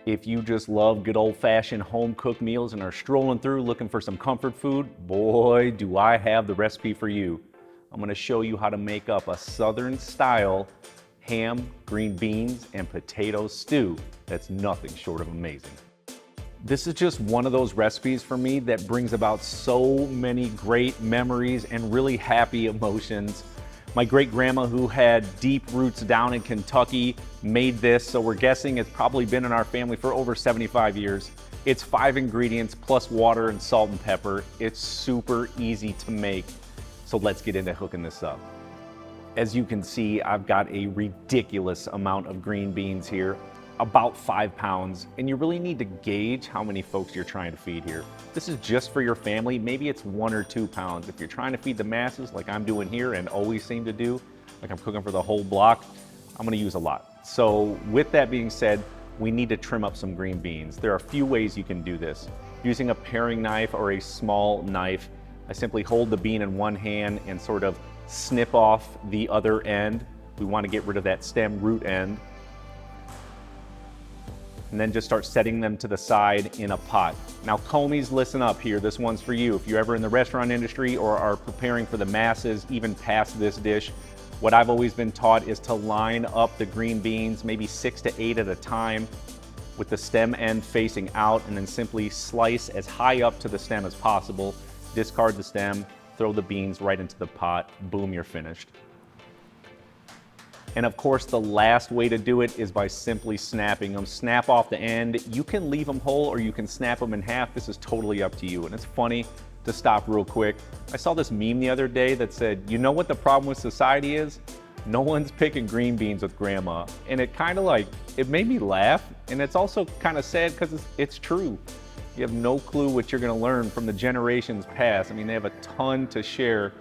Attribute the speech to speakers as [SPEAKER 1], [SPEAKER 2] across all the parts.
[SPEAKER 1] If you just love good old-fashioned home-cooked meals and are strolling through looking for some comfort food, boy, do I have the recipe for you. I'm gonna show you how to make up a Southern-style ham, green beans, and potato stew that's nothing short of amazing. This is just one of those recipes for me that brings about so many great memories and really happy emotions. My great-grandma, who had deep roots down in Kentucky, made this, so we're guessing it's probably been in our family for over 75 years. It's 5 ingredients plus water and salt and pepper. It's super easy to make, so let's get into hooking this up. As you can see, I've got a ridiculous amount of green beans here, about 5 pounds, and you really need to gauge how many folks you're trying to feed here. This is just for your family. Maybe it's 1 or 2 pounds. If you're trying to feed the masses like I'm doing here and always seem to do, like I'm cooking for the whole block, I'm gonna use a lot. So with that being said, we need to trim up some green beans. There are a few ways you can do this. Using a paring knife or a small knife, I simply hold the bean in one hand and sort of snip off the other end. We want to get rid of that stem root end. And then just start setting them to the side in a pot. Now Comies, listen up here, this one's for you. If you're ever in the restaurant industry or are preparing for the masses, even past this dish, what I've always been taught is to line up the green beans, maybe 6 to 8 at a time, with the stem end facing out, and then simply slice as high up to the stem as possible, discard the stem, throw the beans right into the pot, boom, you're finished. And of course, the last way to do it is by simply snapping them. Snap off the end. You can leave them whole or you can snap them in half. This is totally up to you. And it's funny to stop real quick. I saw this meme the other day that said, you know what the problem with society is? No one's picking green beans with grandma. And it kind of like, it made me laugh. And it's also kind of sad because it's true. You have no clue what you're gonna learn from the generations past. I mean, they have a ton to share.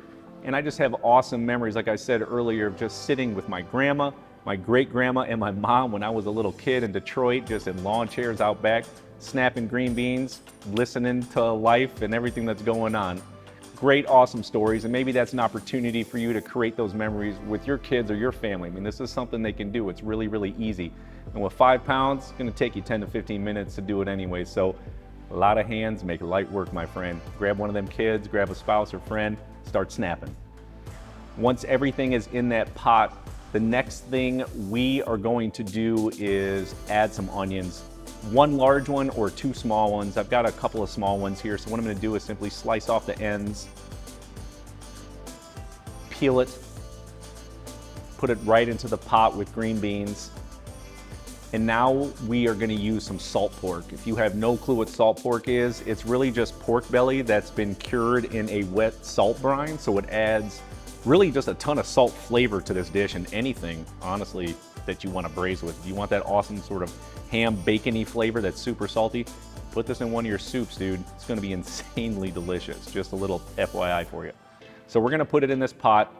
[SPEAKER 1] And I just have awesome memories, like I said earlier, of just sitting with my grandma, my great-grandma, and my mom when I was a little kid in Detroit, just in lawn chairs out back, snapping green beans, listening to life and everything that's going on. Great, awesome stories, and maybe that's an opportunity for you to create those memories with your kids or your family. I mean, this is something they can do. It's really, really easy. And with 5 pounds, it's gonna take you 10 to 15 minutes to do it anyway. So a lot of hands make light work, my friend. Grab one of them kids, grab a spouse or friend, start snapping. Once everything is in that pot, the next thing we are going to do is add some onions. 1 large one or 2 small ones. I've got a couple of small ones here, so what I'm gonna do is simply slice off the ends, peel it, put it right into the pot with green beans. And now we are gonna use some salt pork. If you have no clue what salt pork is, it's really just pork belly that's been cured in a wet salt brine, so it adds really just a ton of salt flavor to this dish, and anything, honestly, that you wanna braise with. If you want that awesome sort of ham bacon-y flavor that's super salty, put this in one of your soups, dude. It's gonna be insanely delicious. Just a little FYI for you. So we're gonna put it in this pot,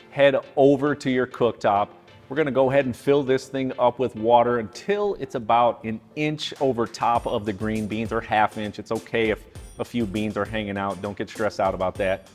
[SPEAKER 1] head over to your cooktop. We're gonna go ahead and fill this thing up with water until it's about 1 inch over top of the green beans, or 1/2 inch. It's okay if a few beans are hanging out. Don't get stressed out about that.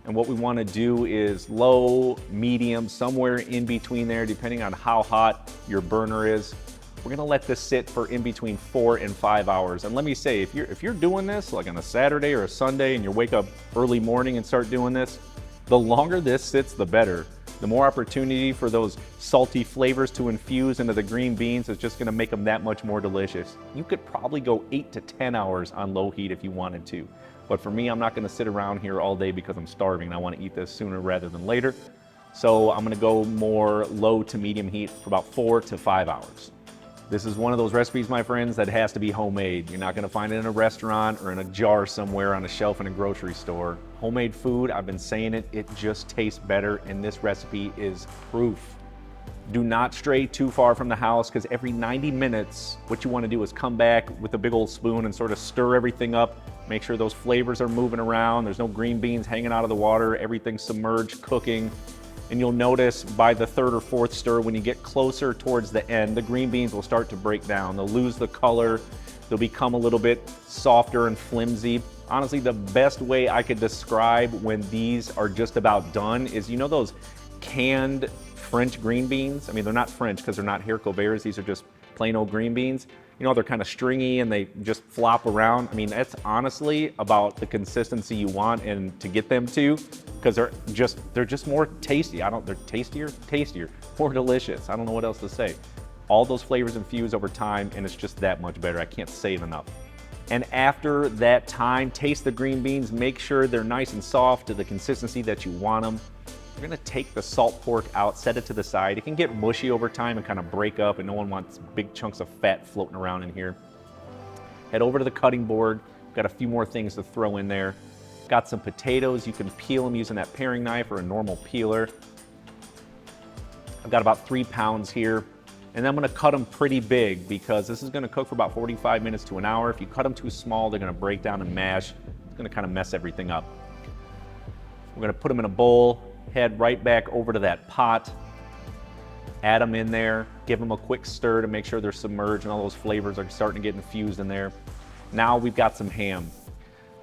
[SPEAKER 1] And what we wanna do is low, medium, somewhere in between there, depending on how hot your burner is. We're gonna let this sit for in between 4 and 5 hours. And let me say, if you're doing this like on a Saturday or a Sunday and you wake up early morning and start doing this, the longer this sits, the better. The more opportunity for those salty flavors to infuse into the green beans is just gonna make them that much more delicious. You could probably go 8 to 10 hours on low heat if you wanted to. But for me, I'm not gonna sit around here all day because I'm starving. I wanna eat this sooner rather than later. So I'm gonna go more low to medium heat for about 4 to 5 hours. This is one of those recipes, my friends, that has to be homemade. You're not gonna find it in a restaurant or in a jar somewhere on a shelf in a grocery store. Homemade food, I've been saying it, it just tastes better, and this recipe is proof. Do not stray too far from the house, because every 90 minutes, what you wanna do is come back with a big old spoon and sort of stir everything up. Make sure those flavors are moving around. There's no green beans hanging out of the water. Everything's submerged, cooking. And you'll notice by the 3rd or 4th stir, when you get closer towards the end, the green beans will start to break down. They'll lose the color. They'll become a little bit softer and flimsy. Honestly, the best way I could describe when these are just about done is, you know those canned French green beans? I mean, they're not French because they're not haricots verts. These are just plain old green beans, you know, they're kind of stringy and they just flop around. I mean, that's honestly about the consistency you want and to get them to, because they're just more tasty. They're tastier, more delicious. I don't know what else to say. All those flavors infuse over time, and it's just that much better. I can't say it enough. And after that time, taste the green beans, make sure they're nice and soft to the consistency that you want them. We're gonna take the salt pork out, set it to the side. It can get mushy over time and kind of break up, and no one wants big chunks of fat floating around in here. Head over to the cutting board. Got a few more things to throw in there. Got some potatoes. You can peel them using that paring knife or a normal peeler. I've got about 3 pounds here. And I'm gonna cut them pretty big because this is gonna cook for about 45 minutes to an hour. If you cut them too small, they're gonna break down and mash. It's gonna kind of mess everything up. We're gonna put them in a bowl, head right back over to that pot, add them in there, give them a quick stir to make sure they're submerged and all those flavors are starting to get infused in there. Now we've got some ham.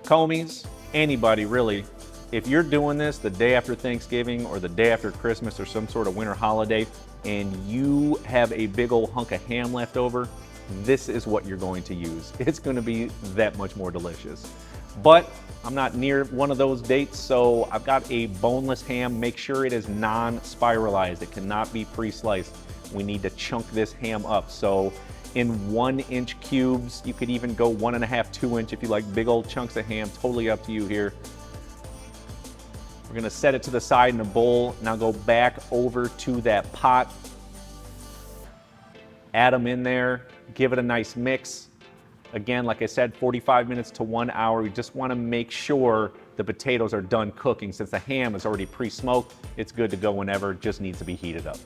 [SPEAKER 1] Comies, anybody really, if you're doing this the day after Thanksgiving or the day after Christmas or some sort of winter holiday and you have a big old hunk of ham left over, this is what you're going to use. It's gonna be that much more delicious. But I'm not near one of those dates, so I've got a boneless ham. Make sure it is non-spiralized. It cannot be pre-sliced. We need to chunk this ham up. So in 1-inch cubes, you could even go 1.5, 2-inch if you like big old chunks of ham, totally up to you here. We're gonna set it to the side in a bowl. Now go back over to that pot, add them in there, give it a nice mix. Again, like I said, 45 minutes to 1 hour. We just wanna make sure the potatoes are done cooking. Since the ham is already pre-smoked, it's good to go whenever, it just needs to be heated up.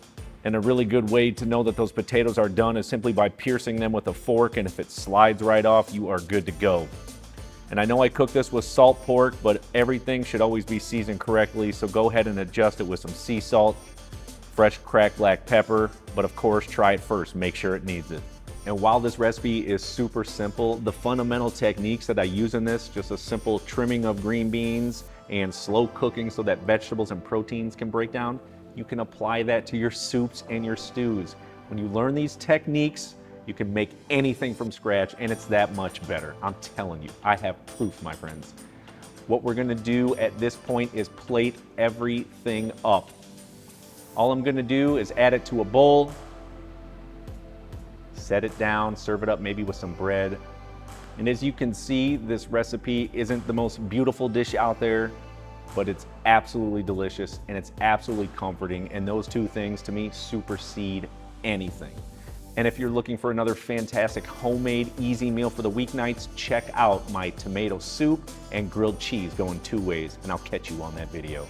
[SPEAKER 1] And a really good way to know that those potatoes are done is simply by piercing them with a fork, and if it slides right off, you are good to go. And I know I cooked this with salt pork, but everything should always be seasoned correctly, so go ahead and adjust it with some sea salt, fresh cracked black pepper, but of course try it first, make sure it needs it. And while this recipe is super simple, the fundamental techniques that I use in this, just a simple trimming of green beans and slow cooking so that vegetables and proteins can break down, you can apply that to your soups and your stews. When you learn these techniques, you can make anything from scratch, and it's that much better. I'm telling you, I have proof, my friends. What we're gonna do at this point is plate everything up. All I'm gonna do is add it to a bowl, set it down, serve it up maybe with some bread. And as you can see, this recipe isn't the most beautiful dish out there, but it's absolutely delicious and it's absolutely comforting. And those two things to me supersede anything. And if you're looking for another fantastic homemade easy meal for the weeknights, check out my tomato soup and grilled cheese going 2 ways, and I'll catch you on that video.